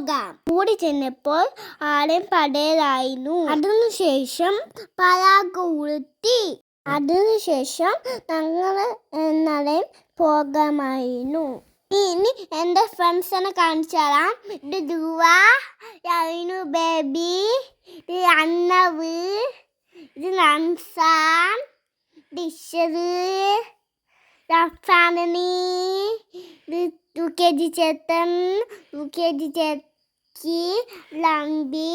പോകാം. കൂടി ചെന്നപ്പോൾ ആളെയും പടയിലായിരുന്നു. അതിനുശേഷം പതാക ഉയർത്തി. അതിനുശേഷം ഞങ്ങൾ എന്നാലെയും പോകാമായിരുന്നു. ഇനി എൻ്റെ ഫ്രണ്ട്സിനെ കാണിച്ചു തരാം. ഇത് ധ്രുവ, യൈനു ബേബി, ഇത് അന്നവ്, ഇത് റംസാൻ, ഇത് ഇഷറ്, റഫാനനി, ഇത് UKG ചേട്ടൻ, UKG ചേച്ചി, ലംബി,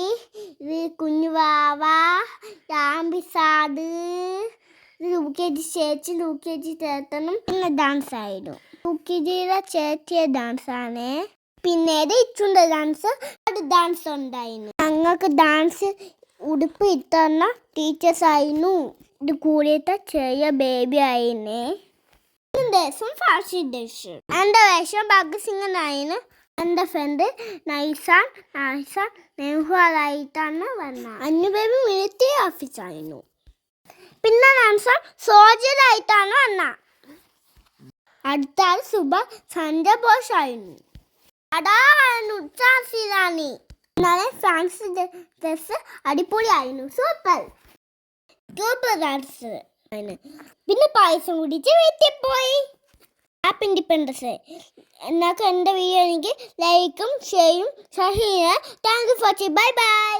ഇത് കുഞ്ഞുവാവ, ലാംബിസാദ്, ഇത് UKG ചേച്ചി, UKG ചേട്ടനും പിന്നെ ഡാൻസ് ആയിരുന്നു. UKGയിലെ ചേച്ചിയെ ഡാൻസാണ്. പിന്നീട് ഇച്ചുണ്ട് ഡാൻസ്. അത് ഡാൻസ് ഉണ്ടായിരുന്നു. ഞങ്ങൾക്ക് ഡാൻസ് ഉടുപ്പ് ഇട്ടുന്ന ടീച്ചേഴ്സ് ആയിരുന്നു. ഇത് കൂടിയിട്ട് ചെറിയ ബേബി ആയിരുന്നേ. ദേശം ഫാഷി ദേശം. എൻ്റെ വേഷം ഭഗത് സിംഗിനായിരുന്നു. എൻ്റെ ഫ്രണ്ട് നൈസാൻ നെഹ്വാലായിട്ടാണ് വന്നത്. അന്നു ബേബി മിലിറ്ററി ഓഫീസായിരുന്നു. പിന്നെ നൈസാൻ സോൾജറായിട്ടാണ് വന്നത്. അടുത്ത ആൾ സഞ്ജയ് ബോസ് ആയിരുന്നു. അതായിരുന്നു ഉച്ചാസിറാണി. എന്നാലും ഫാൻസി ഡ്രസ് അടിപൊളിയായിരുന്നു. Super dance. പിന്നെ പായസം കുടിച്ച് വീട്ടിൽ പോയി. Happy independence. എന്നൊക്കെ എൻ്റെ വീഡിയോ എനിക്ക് ലൈക്കും ഷെയറും subscribe. Thank you for watching. Bye bye.